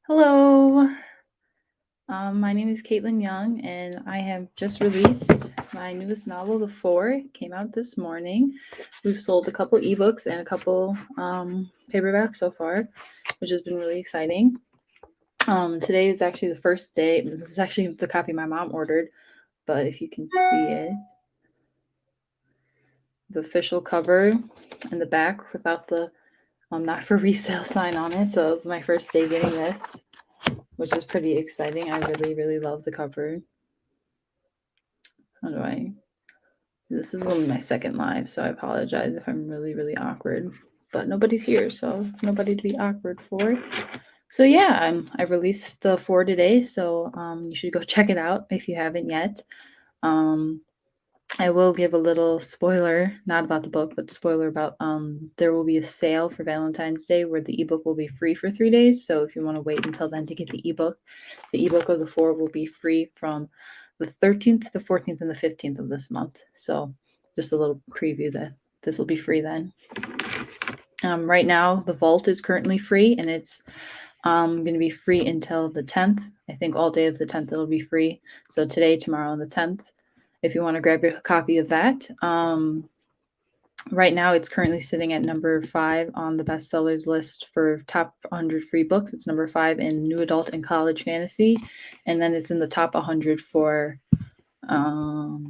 Hello. My name is Caitlin Young, and I have just released my newest novel, The Four. It came out this morning. We've sold a couple ebooks and a couple paperbacks so far, which has been really exciting. Today is actually the first day. This is actually the copy my mom ordered, but if you can see it, the official cover and the back without the not for resale sign on it. So it was my first day getting this, which is pretty exciting. I really, really love the cover. How do I? This is only my second live, so I apologize if I'm really, really awkward. But nobody's here, so nobody to be awkward for. So yeah, I released the four today, so you should go check it out if you haven't yet. Um, I will give a little spoiler, not about the book, but spoiler about there will be a sale for Valentine's Day where the ebook will be free for 3 days. So if you want to wait until then to get the ebook of the four will be free from the 13th, the 14th, and the 15th of this month. So just a little preview that this will be free then. Right now, the vault is currently free, and it's going to be free until the 10th. I think all day of the 10th it'll be free. So today, tomorrow, and the 10th. If you want to grab your copy of that. Right now, it's currently sitting at number 5 on the bestsellers list for top 100 free books. It's number 5 in new adult and college fantasy, and then it's in the top 100 for. Well,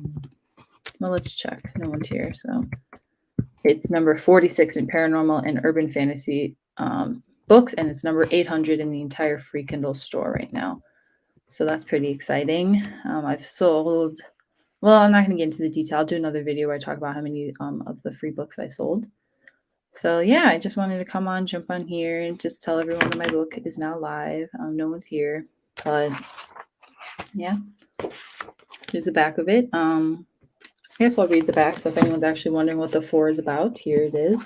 let's check. No one's here, so it's number 46 in paranormal and urban fantasy books, and it's number 800 in the entire free Kindle store right now. So that's pretty exciting. I've sold. Well, I'm not going to get into the detail. I'll do another video where I talk about how many of the free books I sold. So yeah, I just wanted to come on, jump on here, and just tell everyone that my book is now live. No one's here, but yeah, here's the back of it. I guess I'll read the back. So if anyone's actually wondering what the four is about, here it is.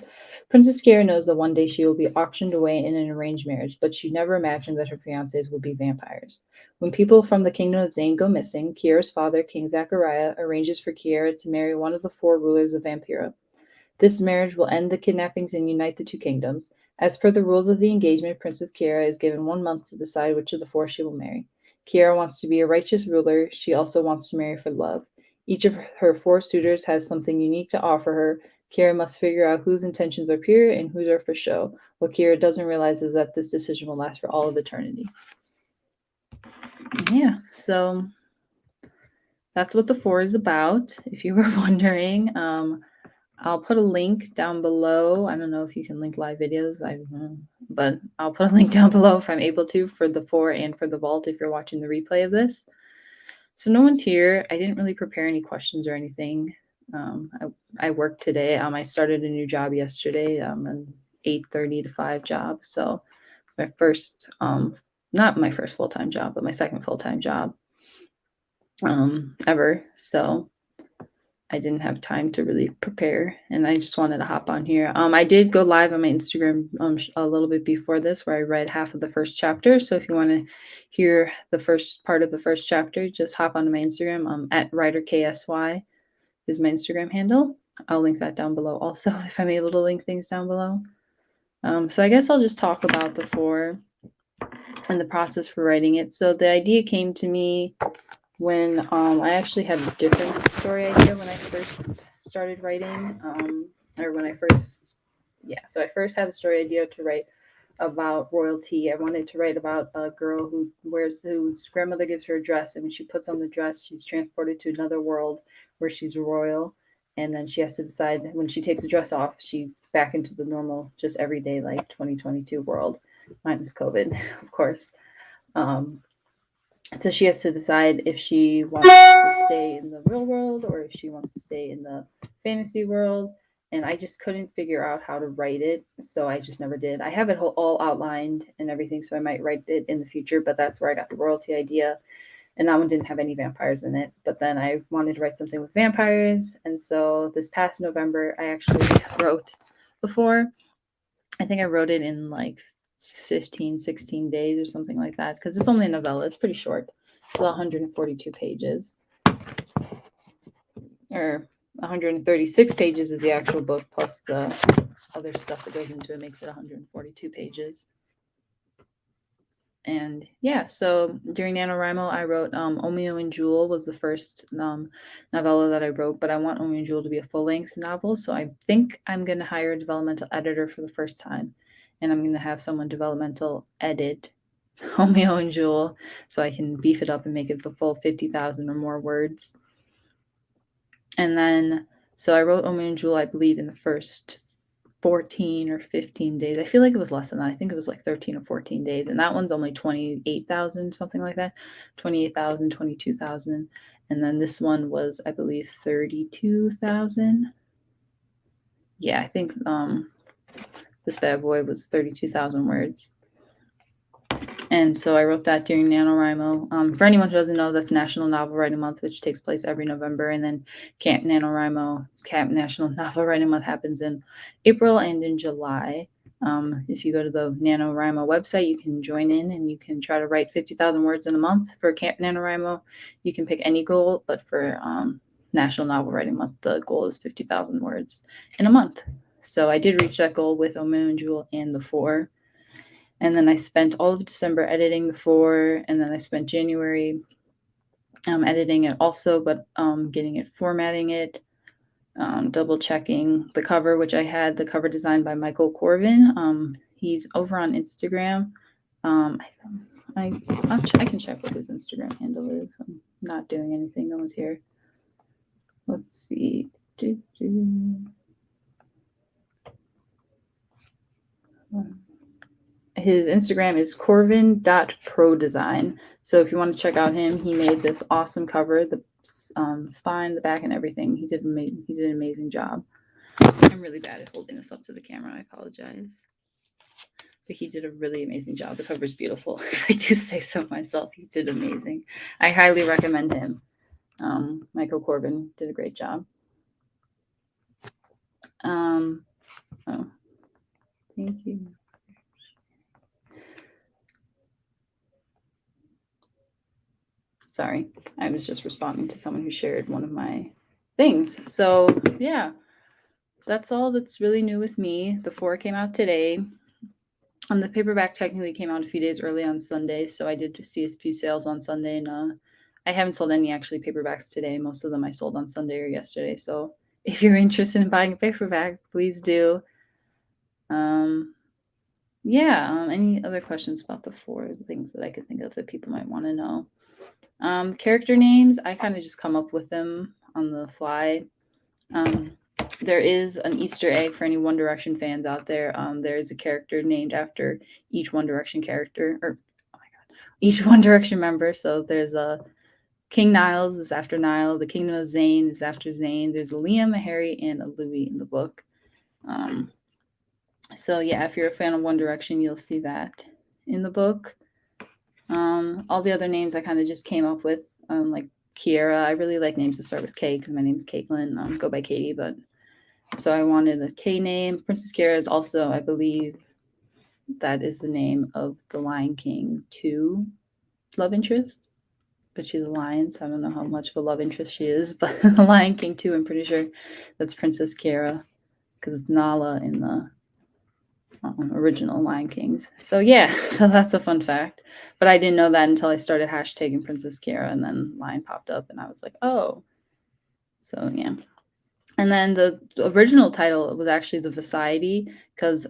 Princess Kiera knows that one day she will be auctioned away in an arranged marriage, but she never imagined that her fiancés would be vampires. When people from the kingdom of Zane go missing, Kiera's father, King Zachariah, arranges for Kiera to marry one of the four rulers of Vampira. This marriage will end the kidnappings and unite the two kingdoms. As per the rules of the engagement, Princess Kiera is given 1 month to decide which of the four she will marry. Kiera wants to be a righteous ruler. She also wants to marry for love. Each of her four suitors has something unique to offer her. Kiera must figure out whose intentions are pure and whose are for show. What Kiera doesn't realize is that this decision will last for all of eternity. Yeah, so that's what the four is about, if you were wondering. I'll put a link down below. I don't know if you can link live videos, but I'll put a link down below if I'm able to for the four and for the vault if you're watching the replay of this. So no one's here. I didn't really prepare any questions or anything. I worked today. I started a new job yesterday, an 8:30 to 5 job. So it's my first, not my first full-time job, but my second full-time job ever. So I didn't have time to really prepare, and I just wanted to hop on here. I did go live on my Instagram a little bit before this, where I read half of the first chapter. So if you want to hear the first part of the first chapter, just hop onto my Instagram. At WriterKSY is my Instagram handle. I'll link that down below also if I'm able to link things down below. So I guess I'll just talk about the four and the process for writing it. So the idea came to me when I actually had a different story idea when I first started writing, or when I first, so I first had a story idea to write about royalty. I wanted to write about a girl whose grandmother gives her a dress, and when she puts on the dress, she's transported to another world where she's royal, and then she has to decide when she takes the dress off, she's back into the normal, just everyday, like 2022 world, minus COVID, of course. So she has to decide if she wants to stay in the real world or if she wants to stay in the fantasy world. And I just couldn't figure out how to write it, so I just never did. I have it all outlined and everything, so I might write it in the future, but that's where I got the royalty idea. And that one didn't have any vampires in it. But then I wanted to write something with vampires. And so this past November, I actually wrote before. I think I wrote it in like 15, 16 days or something like that, because it's only a novella. It's pretty short. It's 142 pages. Or 136 pages is the actual book, plus the other stuff that goes into it makes it 142 pages. And yeah, so during NaNoWriMo, I wrote Omeo and Jewel was the first novella that I wrote, but I want Omeo and Jewel to be a full-length novel. So I think I'm going to hire a developmental editor for the first time. And I'm going to have someone developmental edit Romeo and Jewel so I can beef it up and make it the full 50,000 or more words. And then, so I wrote Romeo and Jewel, I believe, in the first 14 or 15 days. I feel like it was less than that. I think it was like 13 or 14 days. And that one's only 28,000, something like that. 28,000, 22,000. And then this one was, I believe, 32,000. Yeah, I think this bad boy was 32,000 words. And so I wrote that during NaNoWriMo. For anyone who doesn't know, that's National Novel Writing Month, which takes place every November. And then Camp NaNoWriMo, Camp National Novel Writing Month happens in April and in July. If you go to the NaNoWriMo website, you can join in and you can try to write 50,000 words in a month. For Camp NaNoWriMo, you can pick any goal, but for National Novel Writing Month, the goal is 50,000 words in a month. So I did reach that goal with Omeo and Jewel and The Four. And then I spent all of December editing The Four, and then I spent January editing it also, but getting it, formatting it, double checking the cover, which I had the cover designed by Michael Corvin. He's over on Instagram. I can check what his Instagram handle is. I'm not doing anything. No one's here. Let's see. His Instagram is corvin.prodesign. So if you want to check out him, he made this awesome cover, the spine, the back, and everything. He did an amazing job. I'm really bad at holding this up to the camera. I apologize. But he did a really amazing job. The cover is beautiful. If I do say so myself, he did amazing. I highly recommend him. Michael Corvin did a great job. Oh, thank you. Sorry, I was just responding to someone who shared one of my things. So yeah, that's all that's really new with me. The Four came out today. The paperback technically came out a few days early on Sunday, so I did see a few sales on Sunday, and I haven't sold any actually paperbacks today. Most of them I sold on Sunday or yesterday. So if you're interested in buying a paperback, please do. Yeah. Any other questions about The Four? Things that I could think of that people might want to know. Character names, I kind of just come up with them on the fly. There is an Easter egg for any One Direction fans out there. There is a character named after each One Direction character, or oh my god, each One Direction member. So there's a King Niles is after Niall. The Kingdom of Zayn is after Zayn. There's a Liam, a Harry, and a Louis in the book. So yeah, if you're a fan of One Direction, you'll see that in the book. All the other names I kind of just came up with, like Kiera. I really like names that start with K because my name is Caitlin. Go by Katie, but so I wanted a K name. Princess Kiera is also, I believe, that is the name of the Lion King 2 love interest, but she's a lion, so I don't know how much of a love interest she is. But the Lion King 2, I'm pretty sure that's Princess Kiera because it's Nala in the original Lion Kings. So yeah, so that's a fun fact. But I didn't know that until I started hashtagging Princess Kiera, and then Lion popped up, and I was like, oh. So yeah. And then the original title was actually the Society because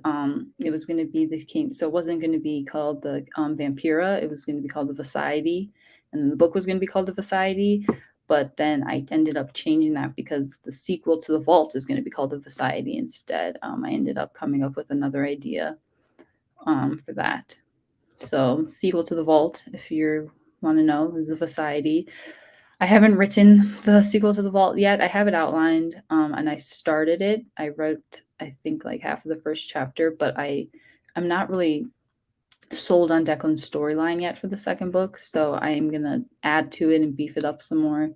it was going to be the king. So it wasn't going to be called the Vampira. It was going to be called the Society. And then the book was going to be called the Society. But then I ended up changing that because the sequel to The Vault is going to be called the Society instead. I ended up coming up with another idea for that. So sequel to The Vault, if you want to know, is the Society. I haven't written the sequel to The Vault yet. I have it outlined, and I started it. I wrote, I think, like half of the first chapter, but I'm not really sold on Declan's storyline yet for the second book, so I'm gonna add to it and beef it up some more.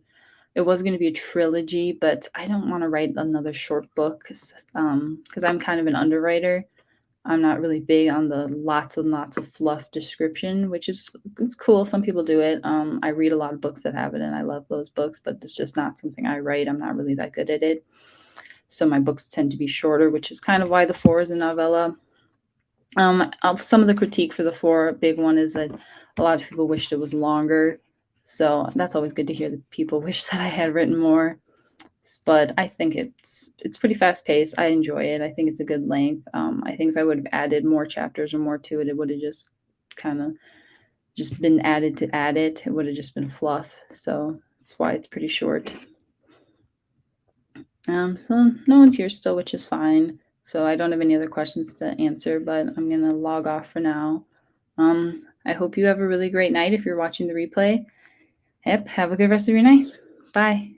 It was going to be a trilogy, but I don't want to write another short book because I'm kind of an underwriter. I'm not really big on the lots and lots of fluff description, which is it's cool. Some people do it. I read a lot of books that have it, and I love those books, but it's just not something I write. I'm not really that good at it. So my books tend to be shorter, which is kind of why The Four is a novella. Some of the critique for the 4, big one is that a lot of people wished it was longer. So that's always good to hear that people wish that I had written more. But I think it's pretty fast paced. I enjoy it. I think it's a good length. I think if I would have added more chapters or more to it, it would have just kind of just been added to add it. It would have just been fluff. So that's why it's pretty short. So no one's here still, which is fine. So I don't have any other questions to answer, but I'm gonna log off for now. I hope you have a really great night if you're watching the replay. Yep, have a good rest of your night. Bye.